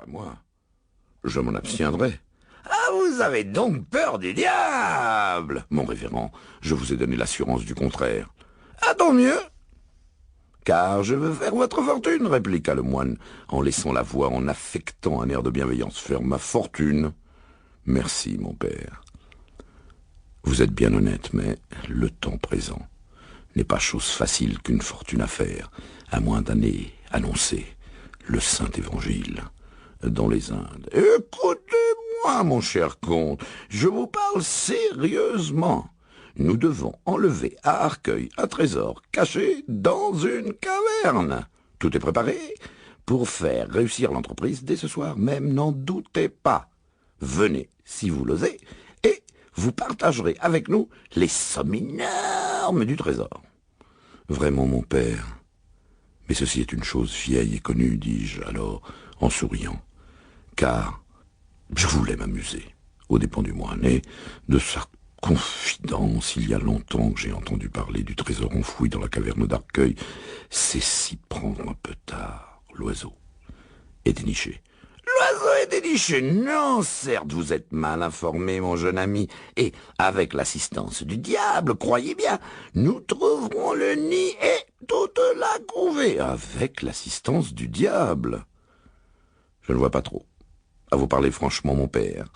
Pas moi. Je m'en abstiendrai. Ah, vous avez donc peur du diable? Mon révérend, je vous ai donné l'assurance du contraire. Ah, tant mieux. Car je veux faire votre fortune, répliqua le moine, en laissant la voix, en affectant un air de bienveillance. Faire ma fortune. Merci, mon père. Vous êtes bien honnête, mais le temps présent n'est pas chose facile qu'une fortune à faire, à moins d'aller annoncer le saint évangile dans les Indes. Écoutez-moi, mon cher comte, je vous parle sérieusement. Nous devons enlever à Arcueil un trésor caché dans une caverne. Tout est préparé pour faire réussir l'entreprise dès ce soir même, n'en doutez pas. Venez, si vous l'osez, et vous partagerez avec nous les sommes énormes du trésor. Vraiment, mon père, mais ceci est une chose vieille et connue, dis-je alors, en souriant, car je voulais m'amuser, aux dépens du moine, et de sa confidence, il y a longtemps que j'ai entendu parler du trésor enfoui dans la caverne d'Arcueil. C'est s'y prendre un peu tard. L'oiseau est déniché. L'oiseau est déniché. Non, certes, vous êtes mal informé, mon jeune ami, et avec l'assistance du diable, croyez bien, nous trouverons le nid et toute la couvée. Avec l'assistance du diable? Je ne vois pas trop. À vous parler franchement, mon père.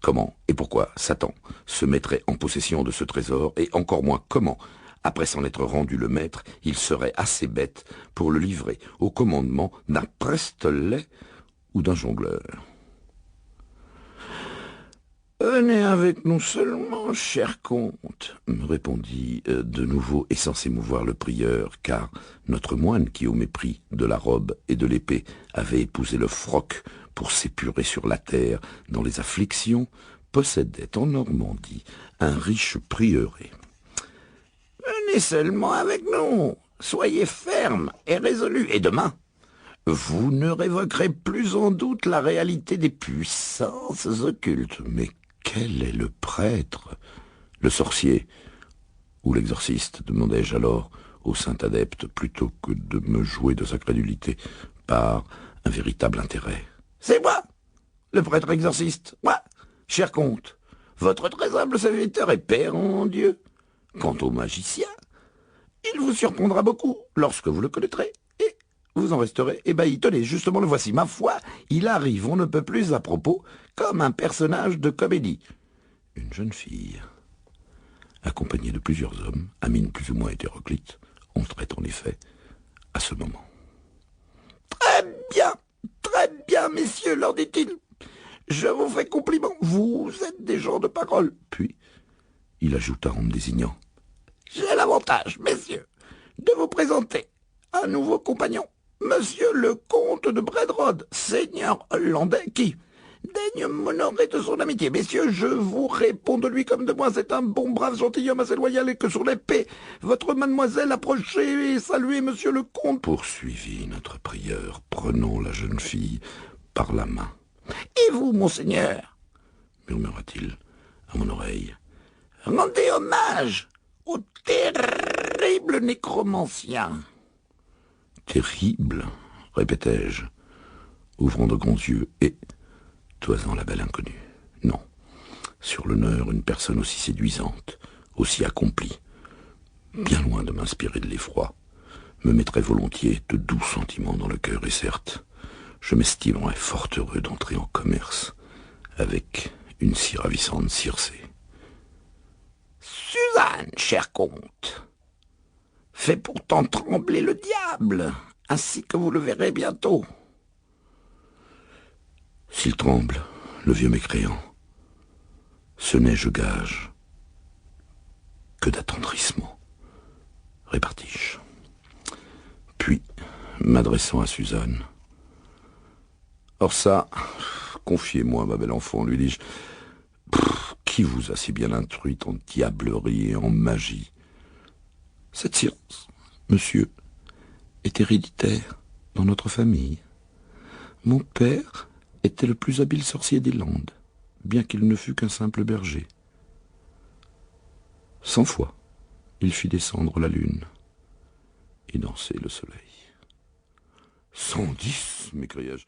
Comment et pourquoi Satan se mettrait en possession de ce trésor, et encore moins comment, après s'en être rendu le maître, il serait assez bête pour le livrer au commandement d'un prestelet ou d'un jongleur. Venez avec nous seulement, cher comte, me répondit de nouveau et sans s'émouvoir le prieur, car notre moine, qui au mépris de la robe et de l'épée avait épousé le froc pour s'épurer sur la terre dans les afflictions, possédait en Normandie un riche prieuré. Venez seulement avec nous, soyez ferme et résolu, et demain, vous ne révoquerez plus en doute la réalité des puissances occultes. Mais quel est le prêtre, le sorcier ou l'exorciste, demandai-je alors au saint adepte, plutôt que de me jouer de sa crédulité par un véritable intérêt. C'est moi, le prêtre exorciste, moi, cher comte, votre très humble serviteur et père en Dieu. Quant au magicien, il vous surprendra beaucoup lorsque vous le connaîtrez, et vous en resterez ébahi. Tenez, justement le voici, ma foi, il arrive, on ne peut plus à propos, comme un personnage de comédie. Une jeune fille, accompagnée de plusieurs hommes, à mine plus ou moins hétéroclite, entrait en effet à ce moment. Très bien, messieurs, leur dit-il. Je vous fais compliment, vous êtes des gens de parole. Puis, il ajouta en me désignant. J'ai l'avantage, messieurs, de vous présenter un nouveau compagnon, monsieur le comte de Bredrode, seigneur hollandais, qui daigne m'honorer de son amitié. Messieurs, je vous réponds de lui comme de moi, c'est un bon brave gentilhomme assez loyal, et que sur l'épée, votre mademoiselle, approchez et saluez monsieur le comte, poursuivit notre prieur, prenant la jeune fille par la main. Et vous, monseigneur, murmura-t-il à mon oreille, rendez hommage au terrible nécromancien. Terrible, répétai-je, ouvrant de grands yeux et toisant la belle inconnue. Non, sur l'honneur, une personne aussi séduisante, aussi accomplie, bien loin de m'inspirer de l'effroi, me mettrait volontiers de doux sentiments dans le cœur, et certes, je m'estimerais fort heureux d'entrer en commerce avec une si ravissante Circé. Suzanne, cher comte, fait pourtant trembler le diable, ainsi que vous le verrez bientôt. S'il tremble, le vieux mécréant, ce n'est, je gage, que d'attendrissement, répartis-je. Puis, m'adressant à Suzanne, « Or ça, confiez-moi, ma belle enfant, lui dis-je, qui vous a si bien instruite en diablerie et en magie? Cette science, monsieur, est héréditaire dans notre famille. Mon père était le plus habile sorcier des Landes, bien qu'il ne fût qu'un simple berger. 100 fois, il fit descendre la lune et danser le soleil. 110, m'écriai-je.